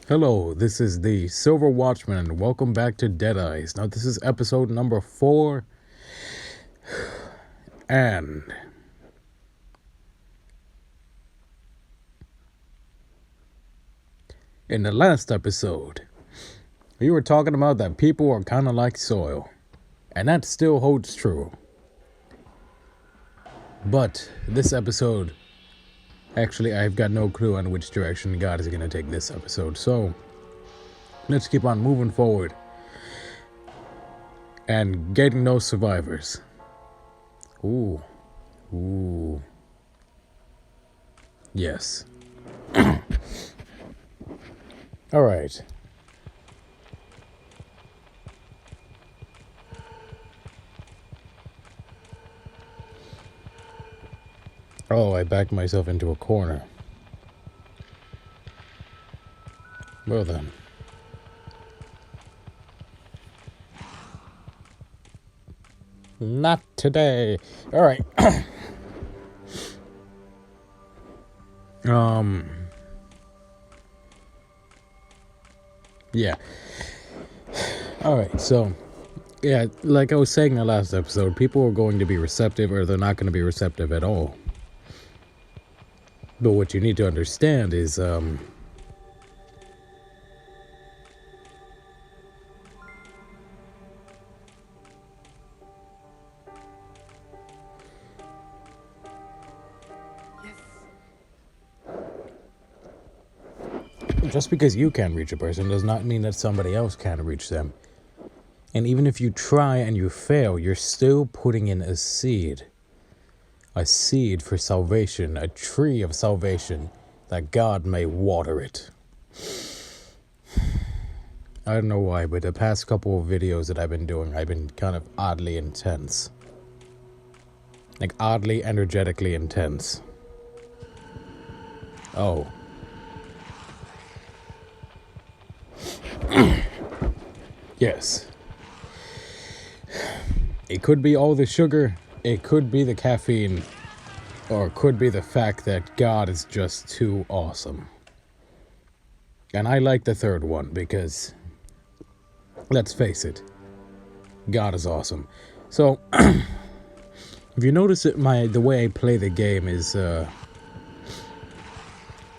Hello, this is the Silver Watchman, and welcome back to Dead Eyes. Now, this is episode number 4, and in the last episode, we were talking about that people are kind of like soil, and that still holds true. But this episode, actually, I've got no clue on which direction God is going to take this episode, so let's keep on moving forward and getting those survivors. Ooh. Yes. All right. Oh, I backed myself into a corner. Well then. Not today. All right. Yeah. All right. So, yeah, like I was saying in the last episode, people are going to be receptive or they're not going to be receptive at all. But what you need to understand is, just because you can't reach a person does not mean that somebody else can't reach them. And even if you try and you fail, you're still putting in a seed for salvation, a tree of salvation, that God may water it. I don't know why, but the past couple of videos that I've been doing, I've been kind of oddly intense. Like oddly energetically intense. Oh. Yes. It could be all the sugar, it could be the caffeine, or it could be the fact that God is just too awesome. And I like the third one because, let's face it, God is awesome. So, if you notice it, the way I play the game is,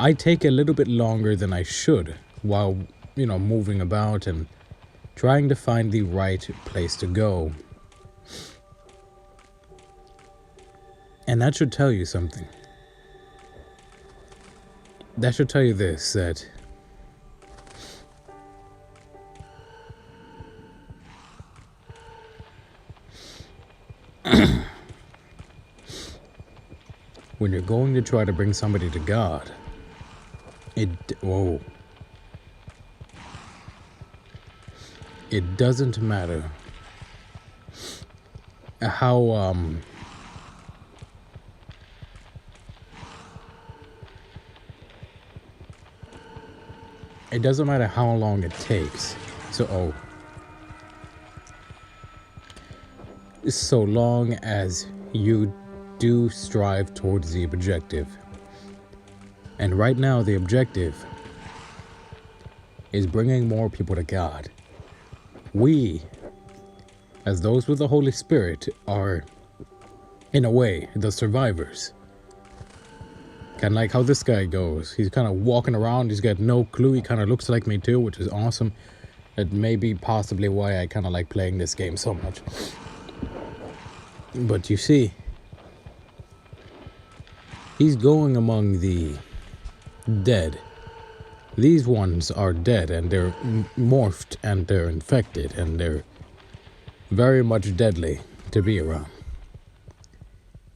I take a little bit longer than I should while, moving about and trying to find the right place to go. And that should tell you something. That should tell you this, that when you're going to try to bring somebody to God, it doesn't matter how, it doesn't matter how long it takes. So long as you do strive towards the objective. And right now, the objective is bringing more people to God. We, as those with the Holy Spirit, are, in a way, the survivors. Kind of like how this guy goes. He's kind of walking around. He's got no clue. He kind of looks like me too, which is awesome. It may be possibly why I kind of like playing this game so much. But you see, he's going among the dead. These ones are dead, and they're morphed, and they're infected, and they're very much deadly to be around.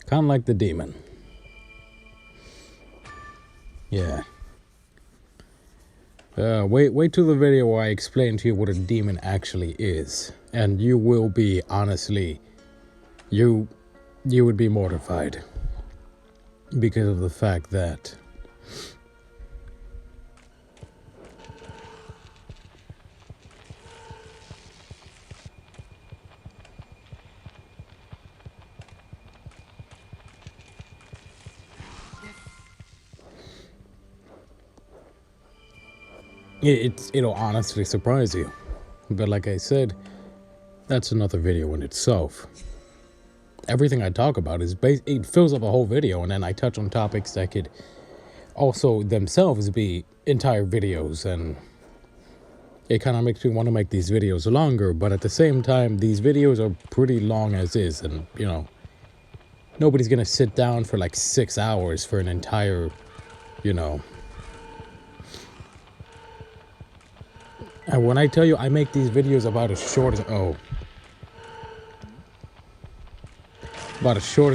Kind of like the demon. Yeah. Wait till the video where I explain to you what a demon actually is, and you will be, honestly, you would be mortified because of the fact that It'll honestly surprise you. But like I said, that's another video in itself. Everything I talk about it fills up a whole video, and then I touch on topics that could also themselves be entire videos, and it kind of makes me want to make these videos longer, but at the same time, these videos are pretty long as is, and nobody's gonna sit down for like 6 hours for an entire, and when I tell you I make these videos about as short as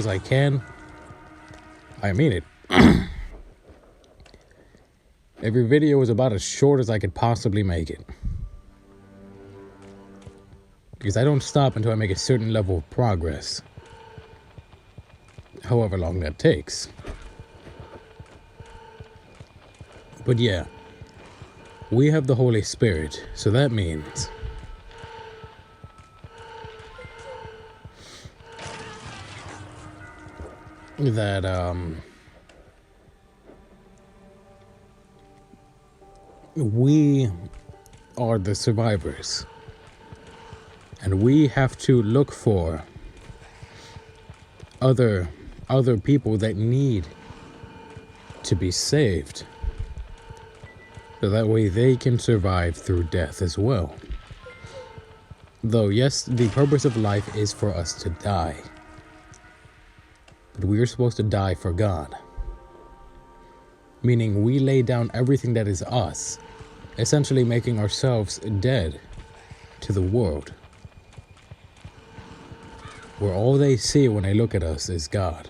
I can, I mean it. Every video is about as short as I could possibly make it. Because I don't stop until I make a certain level of progress. However long that takes. But yeah, we have the Holy Spirit, so that means that we are the survivors, and we have to look for other people that need to be saved, so that way they can survive through death as well. Though yes, the purpose of life is for us to die, but we are supposed to die for God, meaning we lay down everything that is us, essentially making ourselves dead to the world, where all they see when they look at us is God.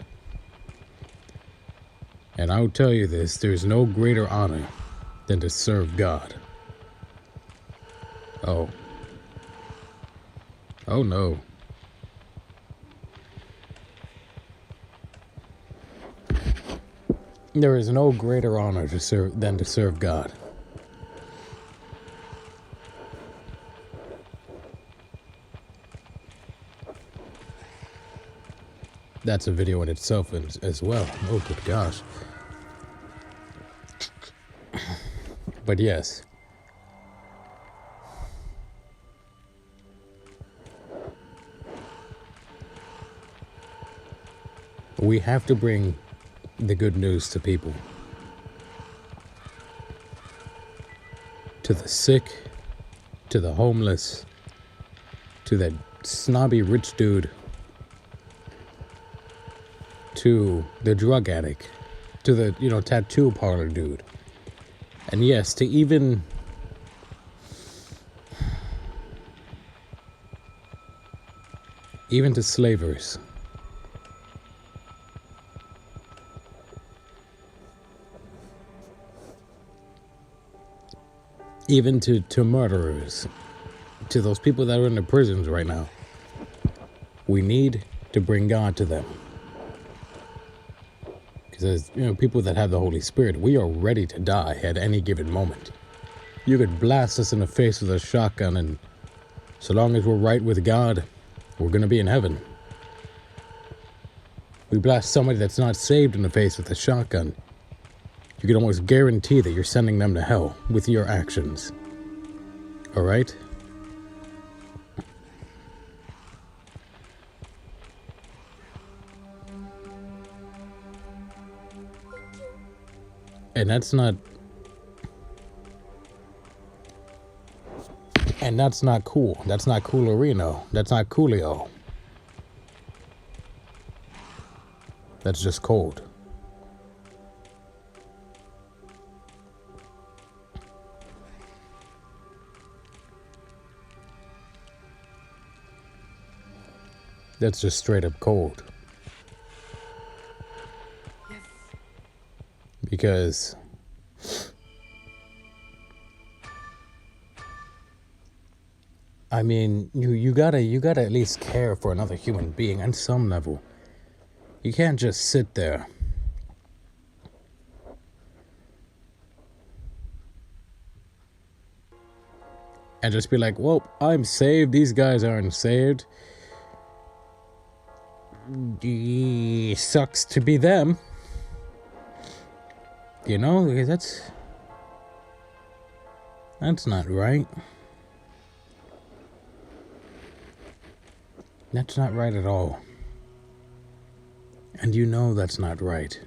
And I'll tell you this, there's no greater honor than to serve God. Oh no. There is no greater honor than to serve God. That's a video in itself as well. Oh, good gosh. But yes. We have to bring the good news to people. To the sick, to the homeless, to that snobby rich dude, to the drug addict, to the, tattoo parlor dude. And yes, to even to slavers. Even to murderers, to those people that are in the prisons right now. We need to bring God to them. Because as people that have the Holy Spirit, we are ready to die at any given moment. You could blast us in the face with a shotgun, and so long as we're right with God, we're going to be in heaven. We blast somebody that's not saved in the face with a shotgun, you can almost guarantee that you're sending them to hell with your actions. All right? And that's not cool. That's not coolerino. That's not coolio. That's just cold. That's just straight up cold. Yes. Because I mean, you gotta at least care for another human being on some level. You can't just sit there and just be like, well, I'm saved, these guys aren't saved. Sucks to be them. Because That's not right. That's not right at all. And you know that's not right.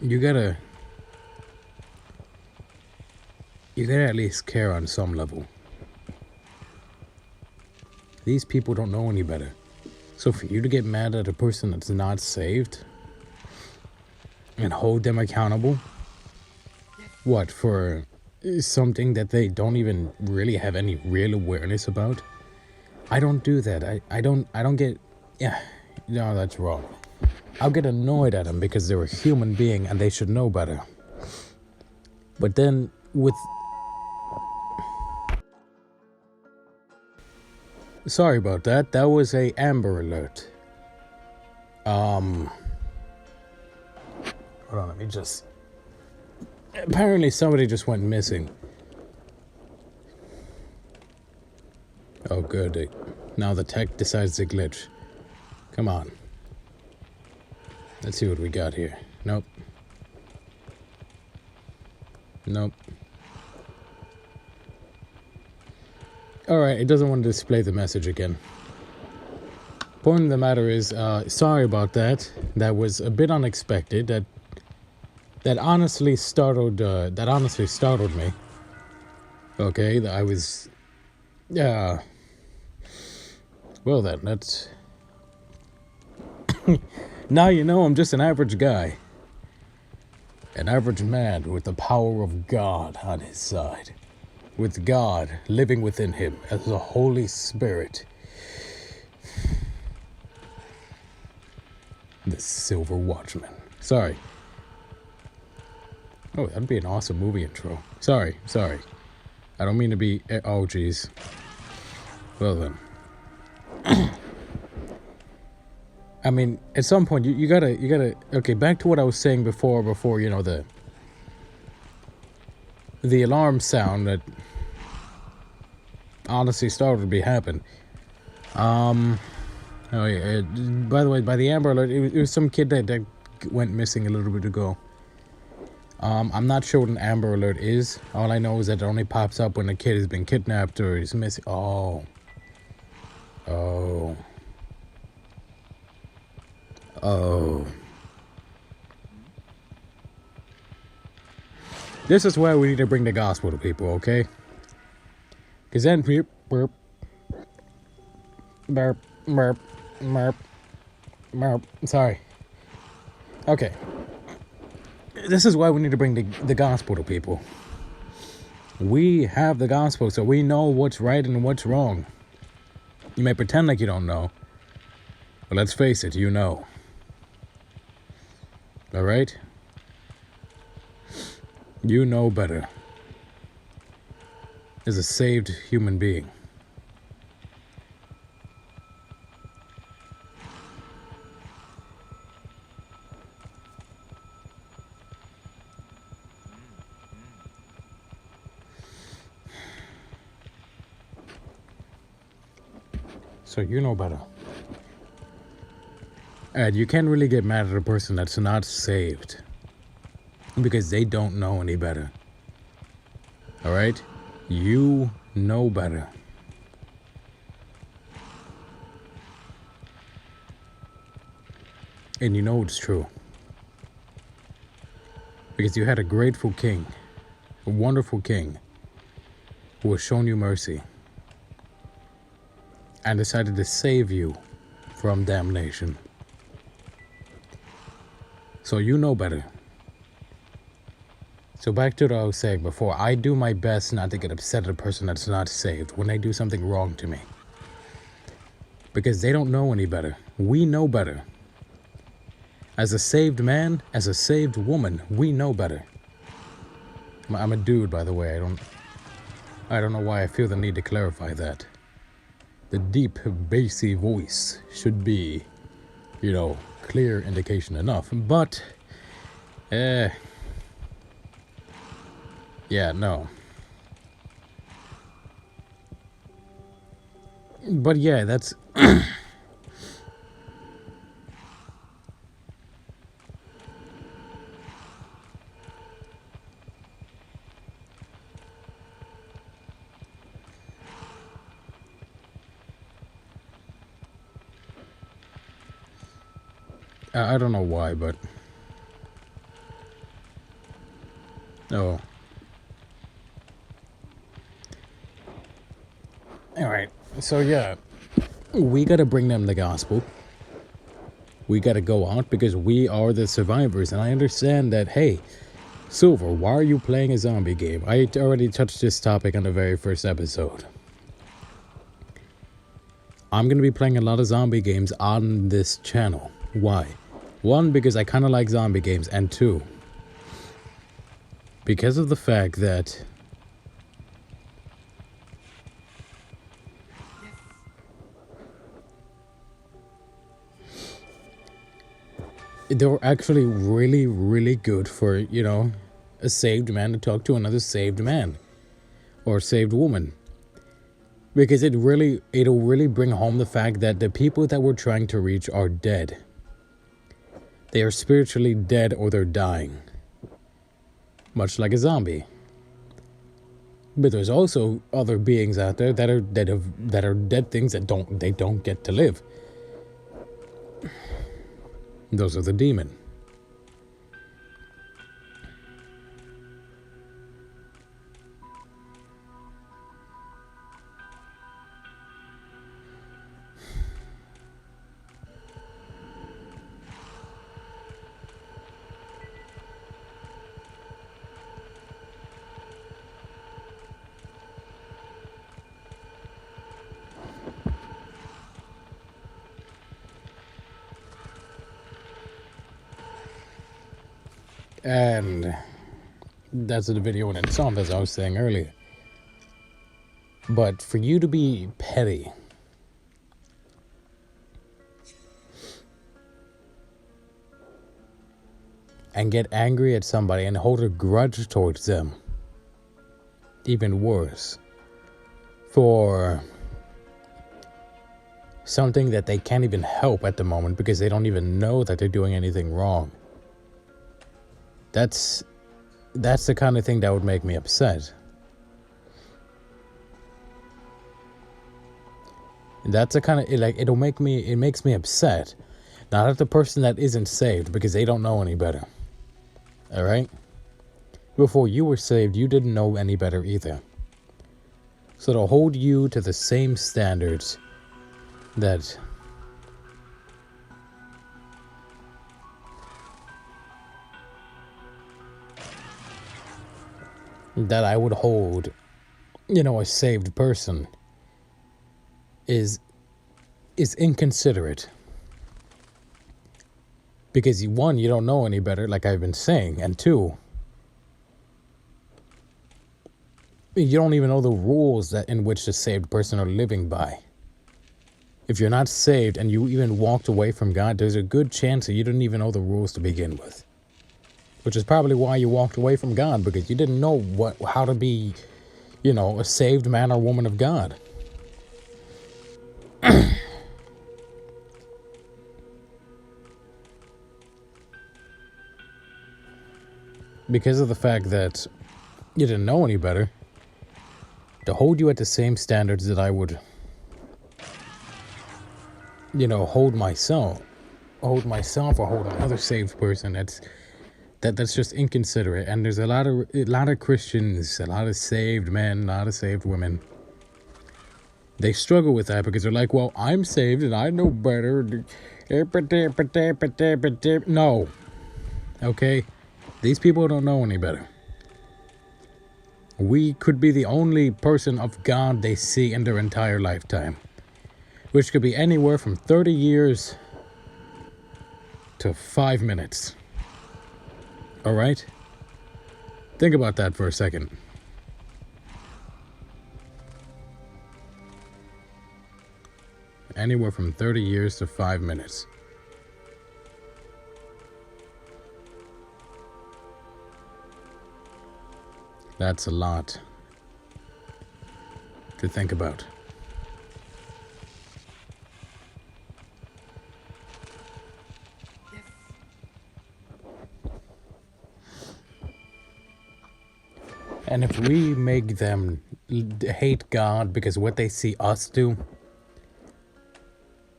You gotta at least care on some level. These people don't know any better. So for you to get mad at a person that's not saved and hold them accountable, what, for something that they don't even really have any real awareness about? I don't do that. I don't get, yeah, no, that's wrong. I'll get annoyed at them because they're a human being and they should know better. But then with... Sorry about that. That was a Amber Alert. Hold on, let me just... Apparently somebody just went missing. Oh, good. Now the tech decides to glitch. Come on. Let's see what we got here. Nope. Nope. Alright, it doesn't want to display the message again. Point of the matter is, sorry about that. That was a bit unexpected. That honestly startled me. Okay, I was... Yeah. Well then, that's... Now you know I'm just an average guy. An average man with the power of God on his side. With God living within him as the Holy Spirit. The Silver Watchman. Sorry. Oh, that'd be an awesome movie intro. Sorry. I don't mean to be... Oh, jeez. Well then. I mean, at some point, you gotta... Okay, back to what I was saying before, you know, the alarm sound that honestly started to happen. Oh, yeah. By the way, by the Amber Alert, it was some kid that went missing a little bit ago. I'm not sure what an Amber Alert is. All I know is that it only pops up when a kid has been kidnapped or is missing. Oh. This is why we need to bring the gospel to people, okay? Because then burp, burp, burp, burp, burp. Sorry. Okay. This is why we need to bring the gospel to people. We have the gospel, so we know what's right and what's wrong. You may pretend like you don't know, but let's face it, you know. All right? You know better. As a saved human being. So you know better. And you can't really get mad at a person that's not saved. Because they don't know any better. Alright? You know better. And you know it's true. Because you had a grateful king. A wonderful king. Who has shown you mercy. And decided to save you from damnation. So you know better. So back to what I was saying before. I do my best not to get upset at a person that's not saved when they do something wrong to me. Because they don't know any better. We know better. As a saved man, as a saved woman, we know better. I'm a dude, by the way. I don't know why I feel the need to clarify that. the deep, bassy voice should be, clear indication enough. But, yeah, no. But yeah, that's I don't know why, but oh, all right. So yeah, we gotta bring them the gospel. We gotta go out because we are the survivors, and I understand that. Hey, Silver, why are you playing a zombie game? I already touched this topic on the very first episode. I'm gonna be playing a lot of zombie games on this channel. Why? One, because I kind of like zombie games, and two, because of the fact that they were actually really, really good for, a saved man to talk to another saved man or saved woman. Because it'll really bring home the fact that the people that we're trying to reach are dead. They are spiritually dead or they're dying. Much like a zombie. But there's also other beings out there that are dead things that don't get to live. Those are the demon. And that's the video in itself, as I was saying earlier. But for you to be petty and get angry at somebody and hold a grudge towards them, even worse, for something that they can't even help at the moment because they don't even know that they're doing anything wrong. That's the kind of thing that would make me upset. That's the kind of, it makes me upset. Not at the person that isn't saved because they don't know any better. All right? Before you were saved, you didn't know any better either. So to hold you to the same standards that I would hold, a saved person is inconsiderate. Because one, you don't know any better, like I've been saying, and two, you don't even know the rules that in which the saved person are living by. If you're not saved and you even walked away from God, there's a good chance that you didn't even know the rules to begin with. Which is probably why you walked away from God, because you didn't know how to be, a saved man or woman of God. Because of the fact that you didn't know any better, to hold you at the same standards that I would, hold myself or hold another saved person, that's just inconsiderate. And there's a lot of Christians, a lot of saved men, a lot of saved women. They struggle with that because they're like, well, I'm saved and I know better. No. Okay? These people don't know any better. We could be the only person of God they see in their entire lifetime, which could be anywhere from 30 years to 5 minutes. All right? Think about that for a second. Anywhere from 30 years to 5 minutes. That's a lot to think about. And if we make them hate God because what they see us do,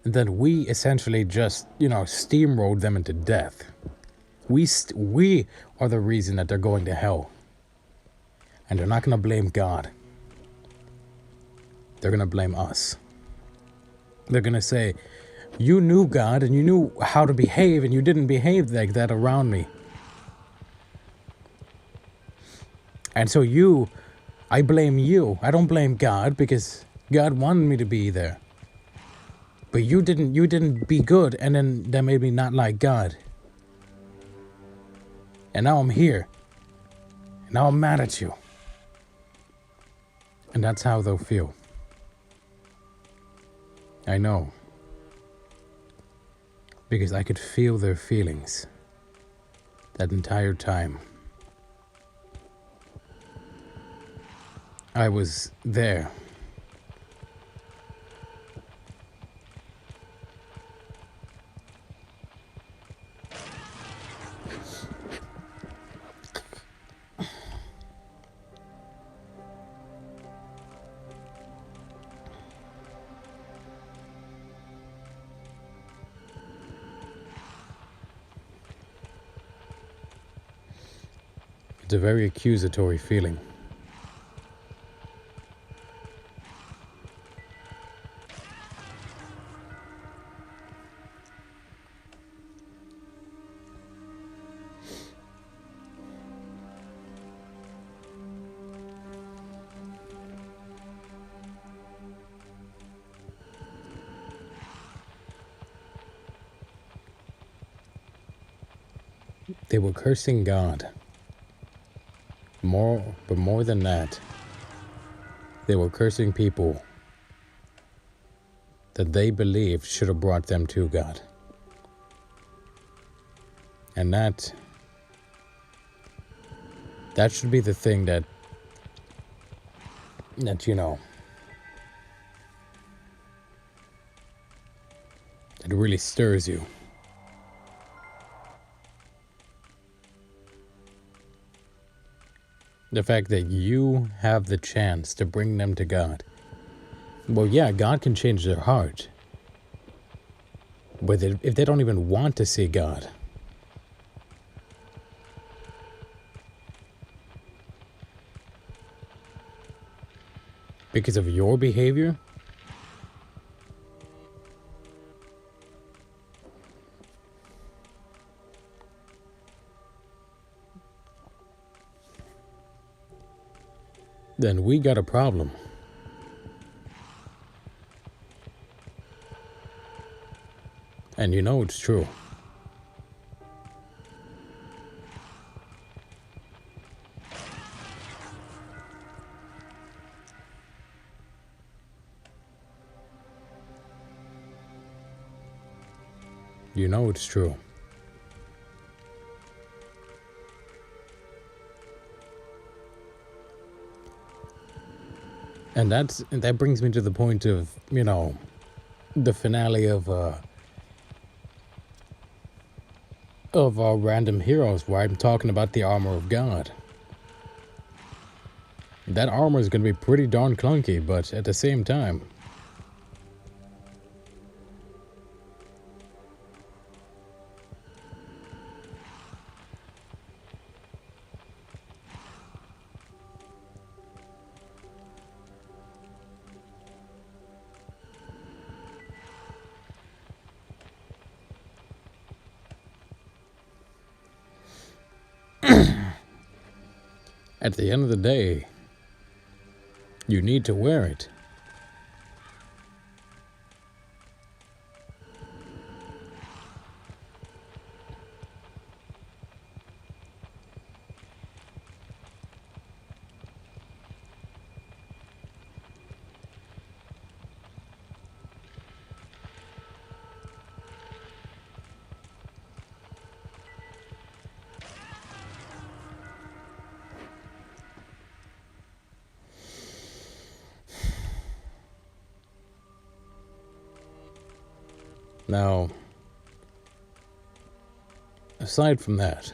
then we essentially just, steamrolled them into death. We are the reason that they're going to hell. And they're not going to blame God. They're going to blame us. They're going to say, you knew God and you knew how to behave and you didn't behave like that around me. And so I blame you. I don't blame God because God wanted me to be there. But you didn't be good, and then that made me not like God. And now I'm here. And now I'm mad at you. And that's how they'll feel. I know. Because I could feel their feelings that entire time. I was there. It's a very accusatory feeling. They were cursing God. But more than that, they were cursing people that they believed should have brought them to God. And that should be the thing that that really stirs you. The fact that you have the chance to bring them to God. Well, yeah, God can change their heart. But if they don't even want to see God, because of your behavior, then we got a problem. And you know it's true. You know it's true. And that brings me to the point of, the finale of our Random Heroes, where I'm talking about the armor of God. That armor is going to be pretty darn clunky, but at the same time, at the end of the day, you need to wear it. Now, aside from that,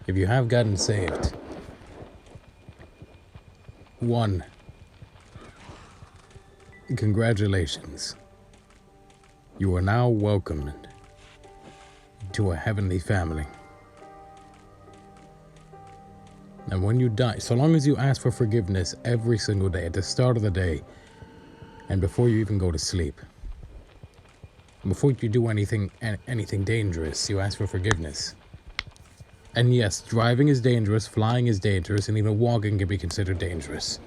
if you have gotten saved, one, congratulations. You are now welcomed to a heavenly family. And when you die, so long as you ask for forgiveness every single day, at the start of the day, and before you even go to sleep, before you do anything dangerous, you ask for forgiveness. And yes, driving is dangerous, flying is dangerous, and even walking can be considered dangerous.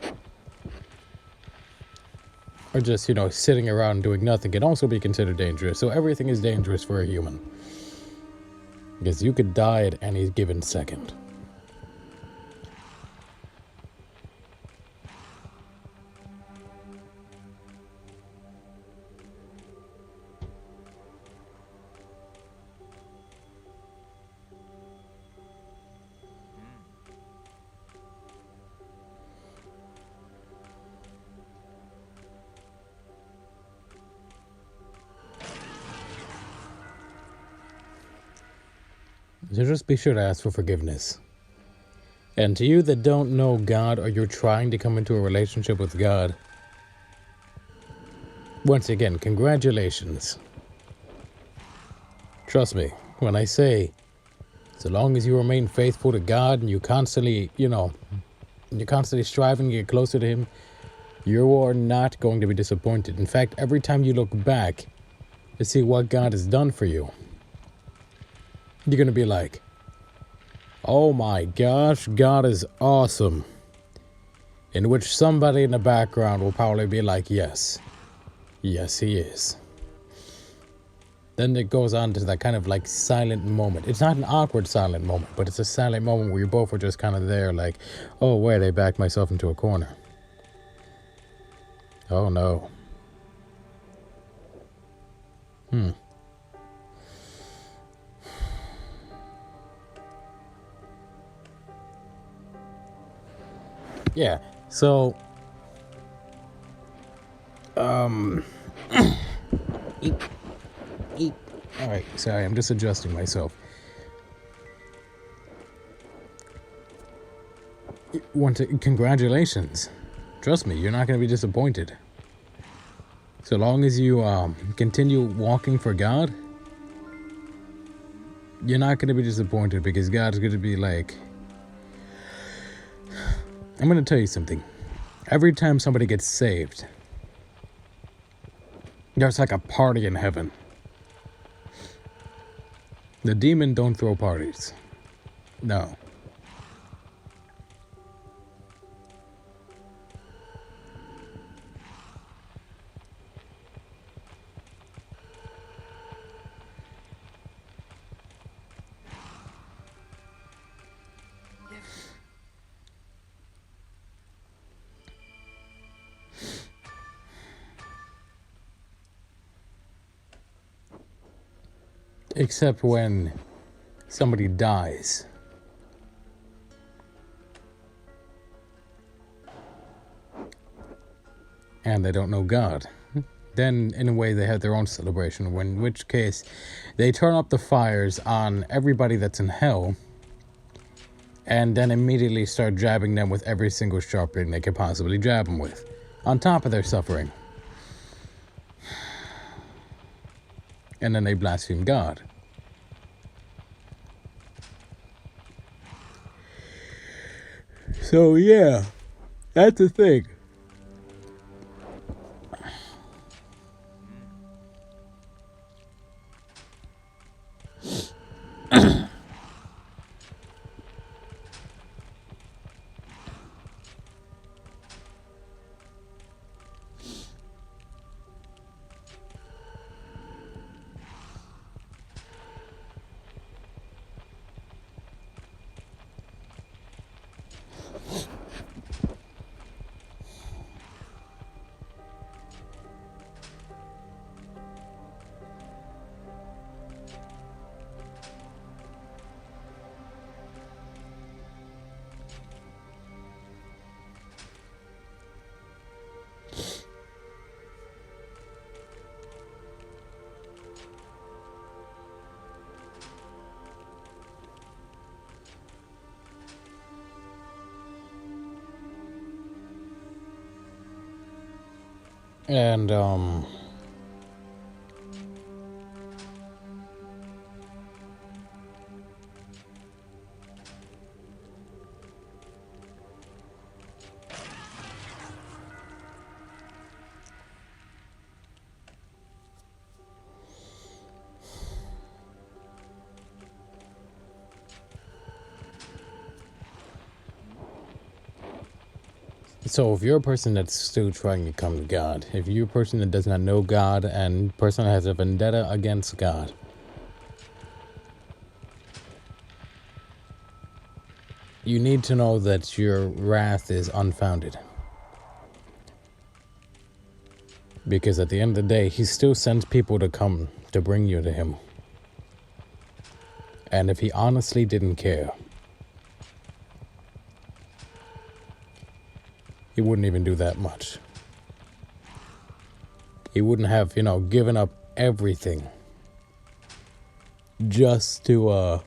Or just, sitting around doing nothing can also be considered dangerous. So everything is dangerous for a human. Because you could die at any given second. So just be sure to ask for forgiveness. And to you that don't know God, or you're trying to come into a relationship with God, once again, congratulations. Trust me, when I say, so long as you remain faithful to God and you constantly, you're constantly striving to get closer to Him, you are not going to be disappointed. In fact, every time you look back to see what God has done for you, you're going to be like, oh my gosh, God is awesome. In which somebody in the background will probably be like, yes, He is. Then it goes on to that kind of like silent moment. It's not an awkward silent moment, but it's a silent moment where you both are just kind of there like, oh wait, I backed myself into a corner. Oh no. Yeah, so eep, eep. All right, sorry, I'm just adjusting myself. Congratulations. Trust me, you're not going to be disappointed. So long as you continue walking for God, you're not going to be disappointed, because God's going to be like, I'm going to tell you something. Every time somebody gets saved, there's like a party in heaven. The demon don't throw parties. No. Except when somebody dies. And they don't know God. Then, in a way, they have their own celebration, in which case, they turn up the fires on everybody that's in hell, and then immediately start jabbing them with every single sharp thing they could possibly jab them with, on top of their suffering. And then they blaspheme God. So, yeah, that's the thing. And so if you're a person that's still trying to come to God, if you're a person that does not know God and person that has a vendetta against God, you need to know that your wrath is unfounded. Because at the end of the day, he still sends people to come to bring you to him. And if he honestly didn't care, he wouldn't even do that much. He wouldn't have, given up everything just to,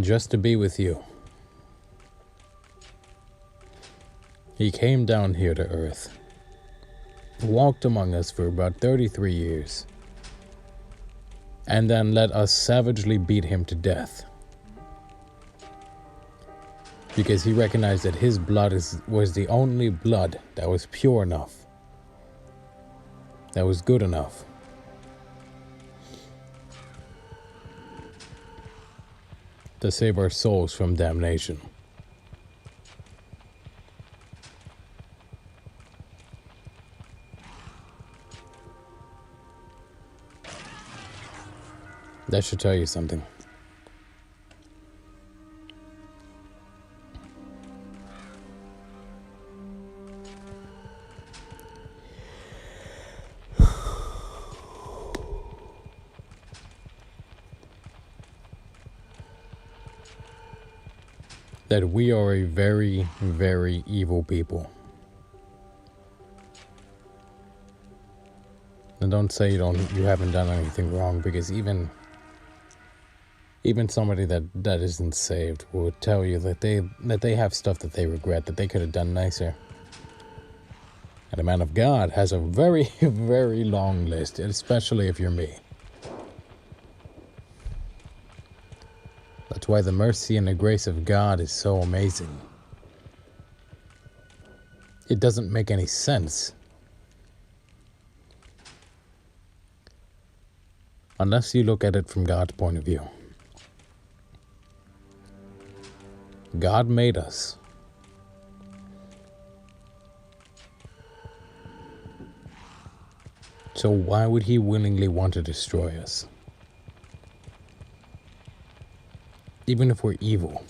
just to be with you. He came down here to earth, walked among us for about 33 years, and then let us savagely beat him to death. Because he recognized that his blood was the only blood that was pure enough, that was good enough. To save our souls from damnation. That should tell you something. That we are a very, very evil people. And don't say you haven't done anything wrong, because even somebody that isn't saved will tell you that they have stuff that they regret, that they could have done nicer. And a man of God has a very, very long list, especially if you're me. That's why the mercy and the grace of God is so amazing. It doesn't make any sense. Unless you look at it from God's point of view. God made us. So why would he willingly want to destroy us? Even if we're evil.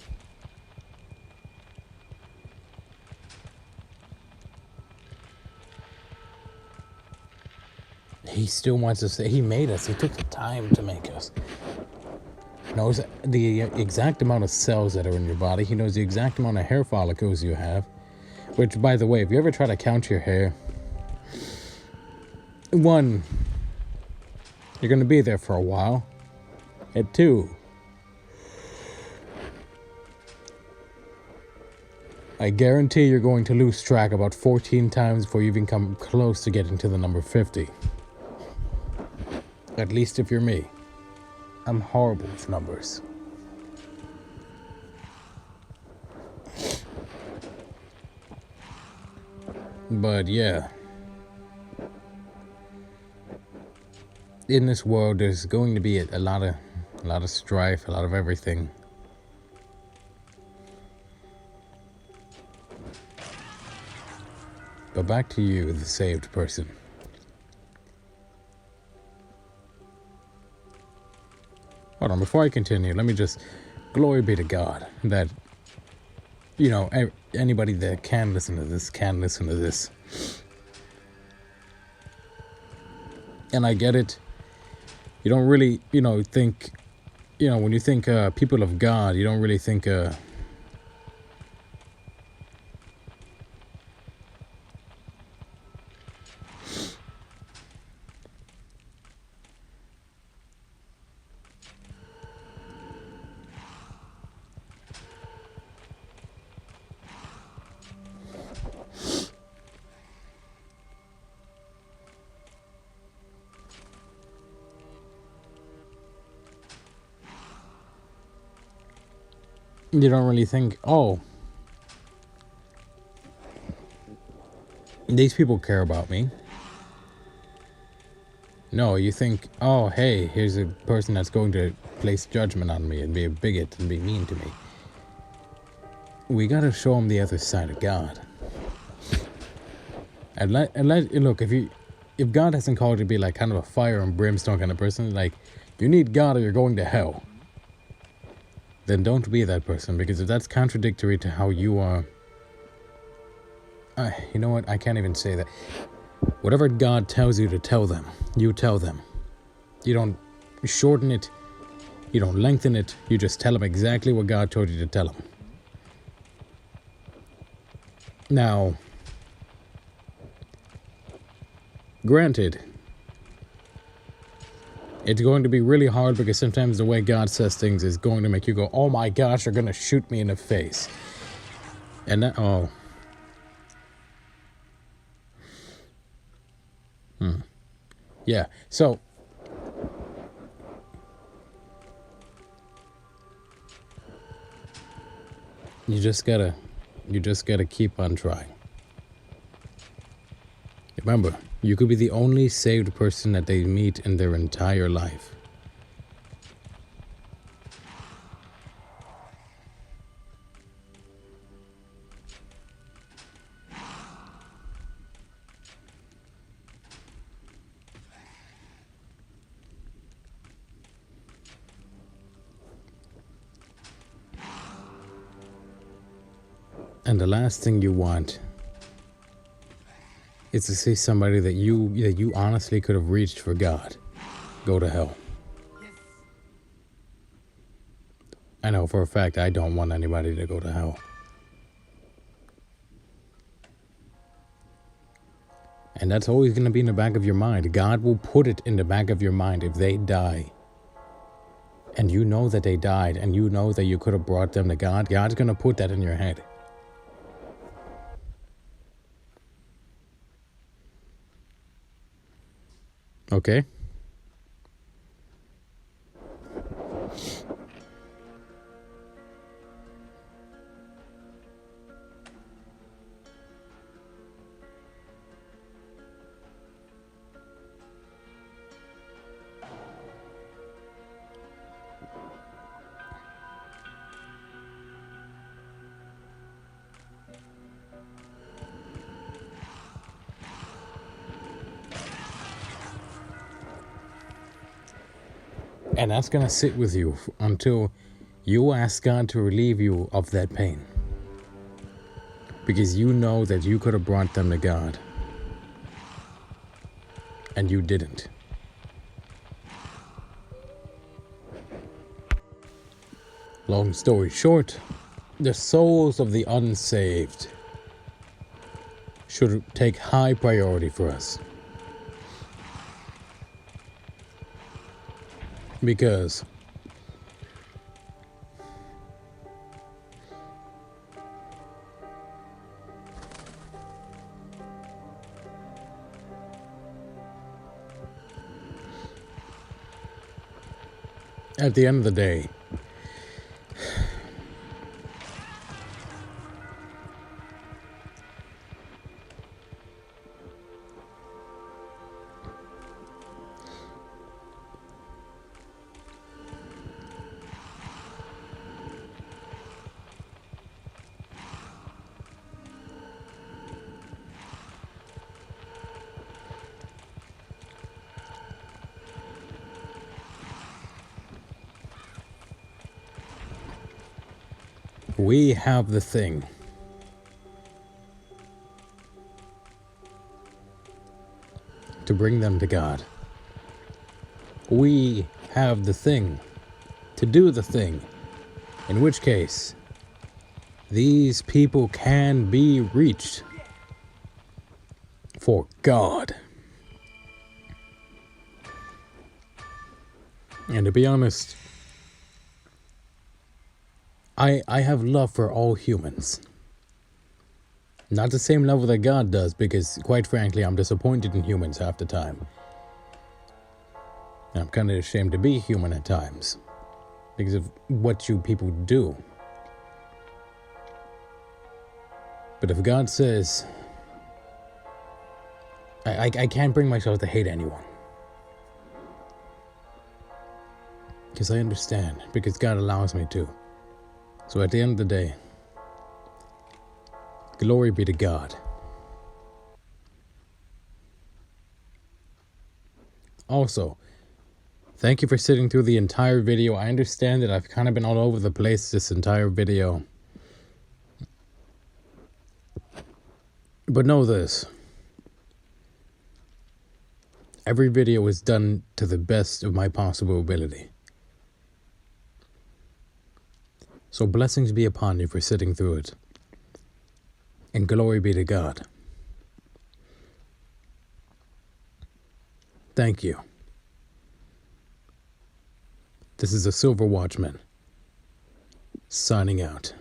He still wants us. He made us. He took the time to make us. He knows the exact amount of cells that are in your body. He knows the exact amount of hair follicles you have. Which, by the way, if you ever try to count your hair, one, you're going to be there for a while. And two, I guarantee you're going to lose track about 14 times before you even come close to getting to the number 50. At least if you're me. I'm horrible with numbers. But yeah. In this world, there's going to be a lot of strife, a lot of everything. But back to you, the saved person. Hold on, before I continue, let me just, glory be to God that, anybody that can listen to this. And I get it. You don't really, think, when you think people of God, you don't really think You don't really think, oh, these people care about me. No, you think, oh, hey, here's a person that's going to place judgment on me and be a bigot and be mean to me. We gotta show them the other side of God. And look, if God hasn't called you to be like kind of a fire and brimstone kind of person, like you need God or you're going to hell, then don't be that person, because if that's contradictory to how you are, you know what? I can't even say that. Whatever God tells you to tell them, you tell them. You don't shorten it. You don't lengthen it. You just tell them exactly what God told you to tell them. Now, granted, it's going to be really hard because sometimes the way God says things is going to make you go, oh my gosh, you're going to shoot me in the face. And that, oh. Yeah, so you just gotta keep on trying. Remember, you could be the only saved person that they meet in their entire life. And the last thing you want is to see somebody that you honestly could have reached for God go to hell. I know for a fact I don't want anybody to go to hell. And that's always going to be in the back of your mind. God will put it in the back of your mind if they die. And you know that they died, and you know that you could have brought them to God. God's going to put that in your head. Okay? And that's going to sit with you until you ask God to relieve you of that pain. Because you know that you could have brought them to God. And you didn't. Long story short, the souls of the unsaved should take high priority for us. Because at the end of the day, we have the thing. To bring them to God. We have the thing to do the thing. In which case, these people can be reached for God. And to be honest, I have love for all humans. Not the same level that God does, because quite frankly, I'm disappointed in humans half the time. And I'm kind of ashamed to be human at times because of what you people do. But if God says, I can't bring myself to hate anyone. Because I understand. Because God allows me to. So at the end of the day, glory be to God. Also, thank you for sitting through the entire video. I understand that I've kind of been all over the place this entire video. But know this. Every video is done to the best of my possible ability. So blessings be upon you for sitting through it. And glory be to God. Thank you. This is the Silver Watchman, signing out.